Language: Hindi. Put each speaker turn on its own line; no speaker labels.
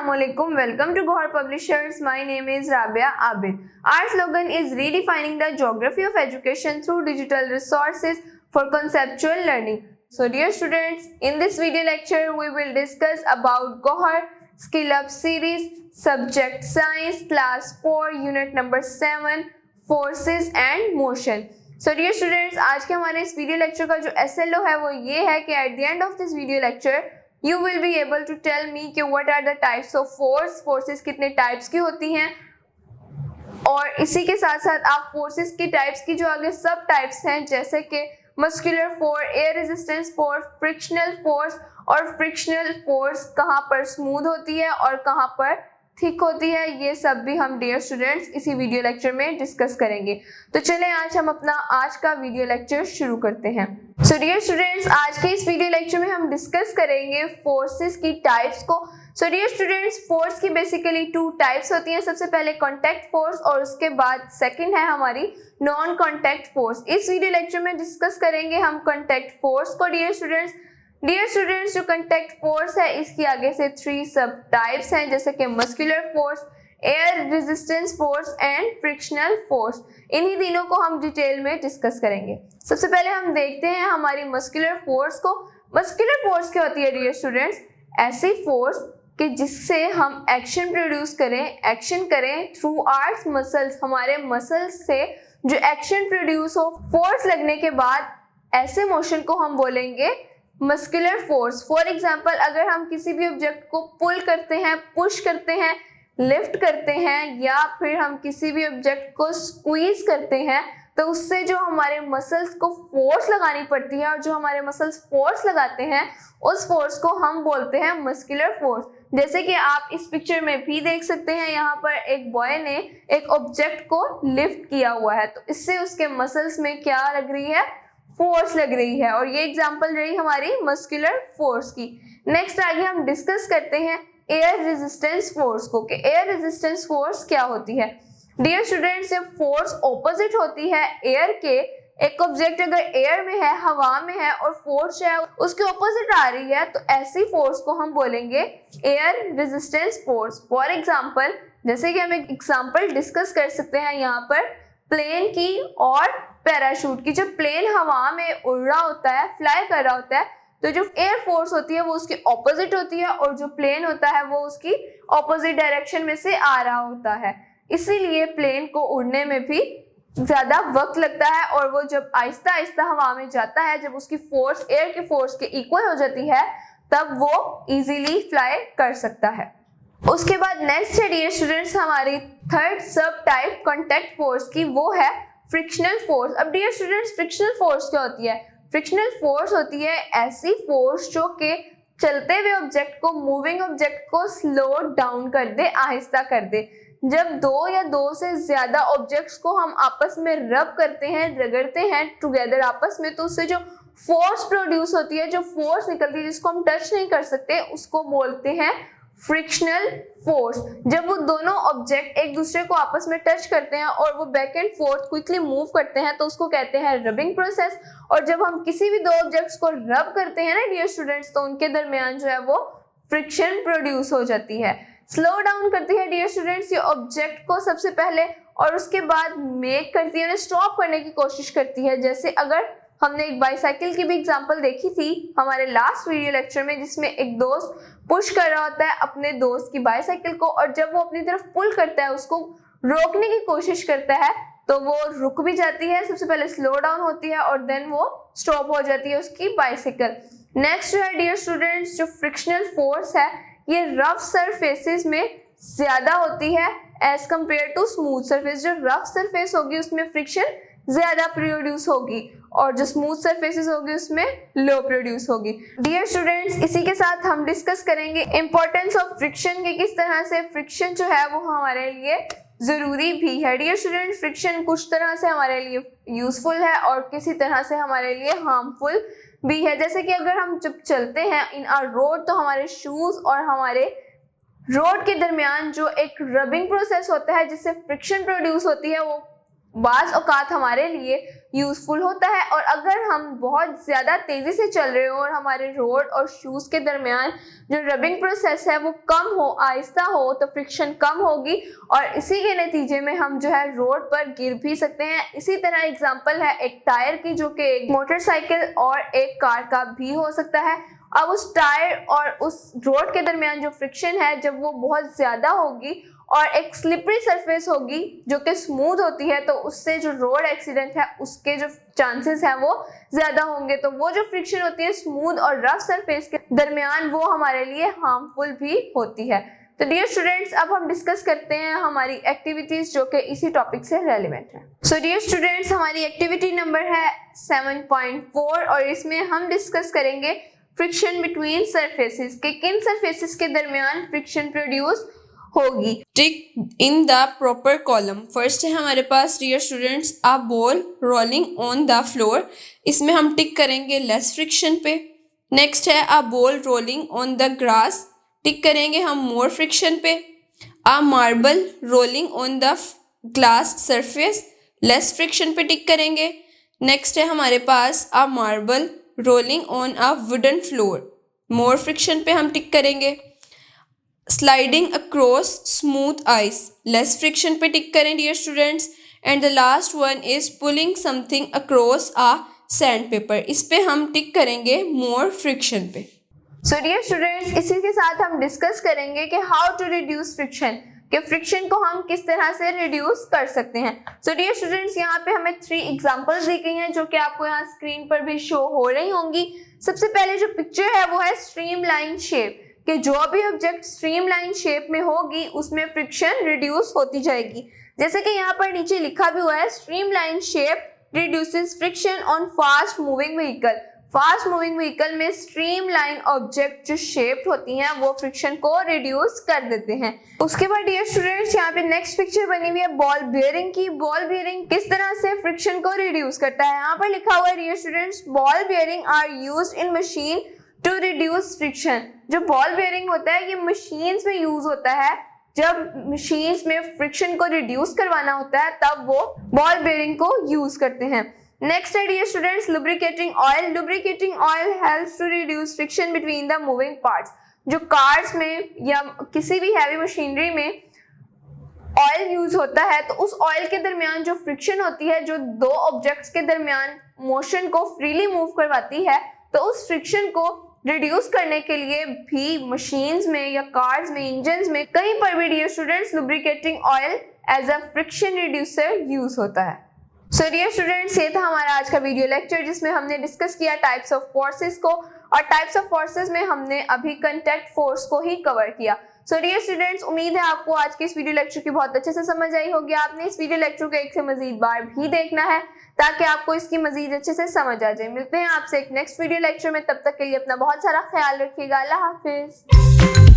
Assalamualaikum. Welcome to Gohar Publishers. My name is Rabia Abid. Our slogan is redefining the geography of education through digital resources for conceptual learning. So dear students, in this video lecture we will discuss about Gohar Skill Up series, subject science, class 4, unit number 7, forces and motion. So dear students, आज के हमारे इस वीडियो लेक्चर का जो SLO है वो ये है कि at the end of this video lecture you will be able to tell me कि what are the types of forces कितने types की होती हैं, और इसी के साथ साथ आप forces की types की जो आगे सब types हैं जैसे कि muscular force, air resistance force, frictional force और frictional force कहाँ पर smooth होती है और कहाँ पर थिक होती है, ये सब भी हम डियर स्टूडेंट्स इसी वीडियो लेक्चर में डिस्कस करेंगे। तो चलें आज हम अपना आज का वीडियो लेक्चर शुरू करते हैं। सो डियर स्टूडेंट्स, आज के इस वीडियो लेक्चर में हम डिस्कस करेंगे फोर्सेस की टाइप्स को। सो डियर स्टूडेंट्स, फोर्स की बेसिकली 2 टाइप्स होती हैं। सबसे पहले कॉन्टैक्ट फोर्स और उसके बाद सेकंड है हमारी नॉन कॉन्टैक्ट फोर्स। इस वीडियो लेक्चर में डिस्कस करेंगे हम कॉन्टैक्ट फोर्स को। डियर स्टूडेंट्स, जो कॉन्टैक्ट फोर्स है इसकी आगे से 3 सब टाइप्स हैं जैसे कि muscular force, air resistance force and frictional force. इन्हीं तीनों को हम डिटेल में डिस्कस करेंगे। सबसे पहले हम देखते हैं हमारी मस्कुलर फोर्स को। मस्कुलर फोर्स क्या होती है डियर स्टूडेंट्स? ऐसी फोर्स कि जिससे हम एक्शन प्रोड्यूस करें, एक्शन करें थ्रू आवर्स मसल्स, हमारे मसल्स से जो एक्शन प्रोड्यूस हो, फोर्स लगने के बाद ऐसे मोशन को हम बोलेंगे मस्कुलर फोर्स। फॉर एग्जाम्पल, अगर हम किसी भी ऑब्जेक्ट को पुल करते हैं, पुश करते हैं, लिफ्ट करते हैं या फिर हम किसी भी ऑब्जेक्ट को स्क्वीज करते हैं तो उससे जो हमारे मसल्स को फोर्स लगानी पड़ती है और जो हमारे मसल्स फोर्स लगाते हैं उस फोर्स को हम बोलते हैं मस्कुलर फोर्स। जैसे कि आप इस पिक्चर में भी देख सकते हैं, यहाँ पर एक बॉय ने एक ऑब्जेक्ट को लिफ्ट किया हुआ है तो इससे उसके मसल्स में क्या लग रही है? फोर्स लग रही है, और ये एग्जांपल रही हमारी मस्कुलर फोर्स की। नेक्स्ट आगे हम डिस्कस करते हैं एयर रेजिस्टेंस फोर्स को कि एयर रेजिस्टेंस फोर्स क्या होती है। डियर स्टूडेंट्स, जब फोर्स ऑपोजिट होती है एयर के, एक ऑब्जेक्ट अगर एयर में है, हवा में है और फोर्स है उसके ऑपोजिट आ रही है तो ऐसी फोर्स को हम बोलेंगे air resistance force. For example, जैसे कि हम एक एग्जांपल डिस्कस कर सकते हैं यहाँ पर प्लेन की और पैराशूट की। जब प्लेन हवा में उड़ रहा होता है, फ्लाई कर रहा होता है, तो जो एयर फोर्स होती है वो उसकी ऑपोजिट होती है और जो प्लेन होता है वो उसकी ऑपोजिट डायरेक्शन में से आ रहा होता है। इसीलिए प्लेन को उड़ने में भी ज्यादा वक्त लगता है और वो जब आहिस्ता आहिस्ता हवा में जाता है, जब उसकी फोर्स एयर की फोर्स के इक्वल हो जाती है तब वो इजीली फ्लाई कर सकता है। उसके बाद नेक्स्ट है डियर स्टूडेंट्स हमारी थर्ड सब टाइप कॉन्टैक्ट फोर्स की, वो है फ्रिक्शनल फोर्स। अब डियर स्टूडेंट्स, फ्रिक्शनल फोर्स क्या होती है? फ्रिक्शनल फोर्स होती है ऐसी फोर्स जो कि चलते हुए ऑब्जेक्ट को, मूविंग ऑब्जेक्ट को स्लो डाउन कर दे, आहिस्ता कर दे। जब 2 या 2 से ज्यादा ऑब्जेक्ट्स को हम आपस में रब करते हैं, रगड़ते हैं टुगेदर आपस में, तो उससे जो फोर्स प्रोड्यूस होती है, जो फोर्स निकलती है जिसको हम टच नहीं कर सकते, उसको बोलते हैं फ्रिक्शनल फोर्स। जब वो दोनों ऑब्जेक्ट एक दूसरे को आपस में टच करते हैं और वो back and fourth quickly move करते हैं तो उसको कहते हैं रबिंग प्रोसेस। और जब हम किसी भी 2 ऑब्जेक्ट्स को रब करते हैं ना डियर स्टूडेंट्स, तो उनके दरमियान जो है वो फ्रिक्शन प्रोड्यूस हो जाती है, स्लो डाउन करती है डियर स्टूडेंट्स ये ऑब्जेक्ट को सबसे पहले, और उसके बाद मेक करती है, उन्हें स्टॉप करने की कोशिश करती है। जैसे अगर हमने एक बाईसाइकिल की भी एग्जांपल देखी थी हमारे लास्ट वीडियो लेक्चर में, जिसमें एक दोस्त पुश कर रहा होता है अपने दोस्त की बाईसाइकिल को, और जब वो अपनी तरफ पुल करता है, उसको रोकने की कोशिश करता है तो वो रुक भी जाती है, सबसे पहले स्लो डाउन होती है और देन वो स्टॉप हो जाती है उसकी बाईसाइकिल। नेक्स्ट जो है डियर स्टूडेंट्स, जो फ्रिक्शनल फोर्स है ये रफ सरफेसेस में ज्यादा होती है as compare to smooth surface. जो रफ सरफेस होगी उसमें फ्रिक्शन ज्यादा प्रोड्यूस होगी और जो स्मूथ सरफेसेस होगी उसमें लो प्रोड्यूस होगी। डियर स्टूडेंट्स, इसी के साथ हम डिस्कस करेंगे इंपॉर्टेंस ऑफ फ्रिक्शन की, किस तरह से फ्रिक्शन जो है वो हमारे लिए जरूरी भी है। डियर स्टूडेंट्स, फ्रिक्शन कुछ तरह से हमारे लिए यूजफुल है और किसी तरह से हमारे लिए हार्मफुल भी है। जैसे कि अगर हम जब चलते हैं इन आवर रोड तो हमारे शूज और हमारे रोड के दरमियान जो एक रबिंग प्रोसेस होता है जिससे फ्रिक्शन प्रोड्यूस होती है, वो बाज औकात हमारे लिए यूजफुल होता है। और अगर हम बहुत ज़्यादा तेज़ी से चल रहे हो और हमारे रोड और शूज़ के दरमियान जो रबिंग प्रोसेस है वो कम हो, आहिस्ता हो, तो फ्रिक्शन कम होगी और इसी के नतीजे में हम जो है रोड पर गिर भी सकते हैं। इसी तरह एग्जांपल है एक टायर की, जो कि एक मोटरसाइकिल और एक कार का भी हो सकता है। अब उस टायर और उस रोड के दरमियान जो फ्रिक्शन है, जब वो बहुत ज़्यादा होगी और एक स्लिपरी सरफेस होगी जो कि स्मूथ होती है, तो उससे जो रोड एक्सीडेंट है उसके जो चांसेस हैं वो ज़्यादा होंगे। तो वो जो फ्रिक्शन होती है स्मूथ और रफ सरफेस के दरमियान, वो हमारे लिए हार्मफुल भी होती है। तो डियर स्टूडेंट्स, अब हम डिस्कस करते हैं हमारी एक्टिविटीज़ जो कि इसी टॉपिक से रेलिवेंट है। सो डियर स्टूडेंट्स, हमारी एक्टिविटी नंबर है 7.4 और इसमें हम डिस्कस करेंगे फ्रिक्शन बिटवीन सरफेसेस के किन सरफेसेस के दरमियान फ्रिक्शन प्रोड्यूस होगी। Tick in the proper column. First है हमारे पास dear students a ball rolling on the floor, इसमें हम टिक करेंगे लेस फ्रिक्शन पे। नेक्स्ट है a ball rolling on the grass, tick करेंगे हम मोर फ्रिक्शन पे। A marble rolling on the glass surface, less friction पे टिक करेंगे। नेक्स्ट है हमारे पास a marble rolling on a wooden floor, more friction पे हम टिक करेंगे। Sliding across smooth ice, less friction पे टिक करें dear students. And the last one is pulling something across a sand paper, इस पे हम टिक करेंगे मोर फ्रिक्शन पे। सो डियर स्टूडेंट्स, इसी के साथ हम डिस्कस करेंगे कि हाउ टू रिड्यूस फ्रिक्शन, कि फ्रिक्शन को हम किस तरह से रिड्यूस कर सकते हैं। सो डियर स्टूडेंट्स, यहाँ पे हमें 3 एग्जांपल्स दी गई हैं जो कि आपको यहाँ स्क्रीन पर भी शो हो रही होंगी। सबसे पहले जो पिक्चर है वो है स्ट्रीमलाइन शेप, कि जो भी ऑब्जेक्ट स्ट्रीमलाइन शेप में होगी उसमें फ्रिक्शन रिड्यूस होती जाएगी। जैसे कि यहाँ पर नीचे लिखा भी हुआ है, streamline shape reduces friction on fast moving vehicle. Fast moving vehicle में स्ट्रीमलाइन ऑब्जेक्ट जो शेप्ड होती हैं वो फ्रिक्शन को रिड्यूस कर देते हैं। उसके बाद डियर स्टूडेंट्स, यहाँ पे नेक्स्ट पिक्चर बनी हुई है बॉल बेयरिंग की। बॉल बेयरिंग किस तरह से फ्रिक्शन को रिड्यूस करता है। यहाँ पर लिखा हुआ है dear students, ball bearing are used in machine to reduce friction. जो बॉल बेयरिंग होता है ये मशीन्स में यूज होता है, जब मशीन्स में फ्रिक्शन को रिड्यूस करवाना होता है तब वो बॉल बेयरिंग को यूज करते हैं। नेक्स्ट है dear students lubricating oil. Lubricating oil helps to reduce friction between the moving parts. जो कार्स में या किसी भी हैवी मशीनरी में ऑयल यूज होता है तो उस ऑयल के दरमियान जो फ्रिक्शन होती है, जो दो ऑब्जेक्ट्स के दरमियान मोशन को फ्रीली मूव करवाती है, तो उस फ्रिक्शन को रिड्यूस करने के लिए भी मशीन्स में या कार्स में, इंजन्स में, कहीं पर भी dear students lubricating oil as a friction reducer use होता है। सो डियर स्टूडेंट्स, ये था हमारा आज का वीडियो लेक्चर जिसमें हमने डिस्कस किया टाइप्स ऑफ फोर्सेस को, और टाइप्स ऑफ फोर्सेस में हमने अभी कांटेक्ट फोर्स को ही कवर किया। सो डियर स्टूडेंट्स, उम्मीद है आपको आज के इस वीडियो लेक्चर की बहुत अच्छे से समझ आई होगी। आपने इस वीडियो लेक्चर को एक से मजीद बार भी देखना है ताकि आपको इसकी मजीद अच्छे से समझ आ जाए। मिलते हैं आपसे एक नेक्स्ट वीडियो लेक्चर में, तब तक के लिए अपना बहुत सारा ख्याल रखिएगा। अल्लाह हाफिज।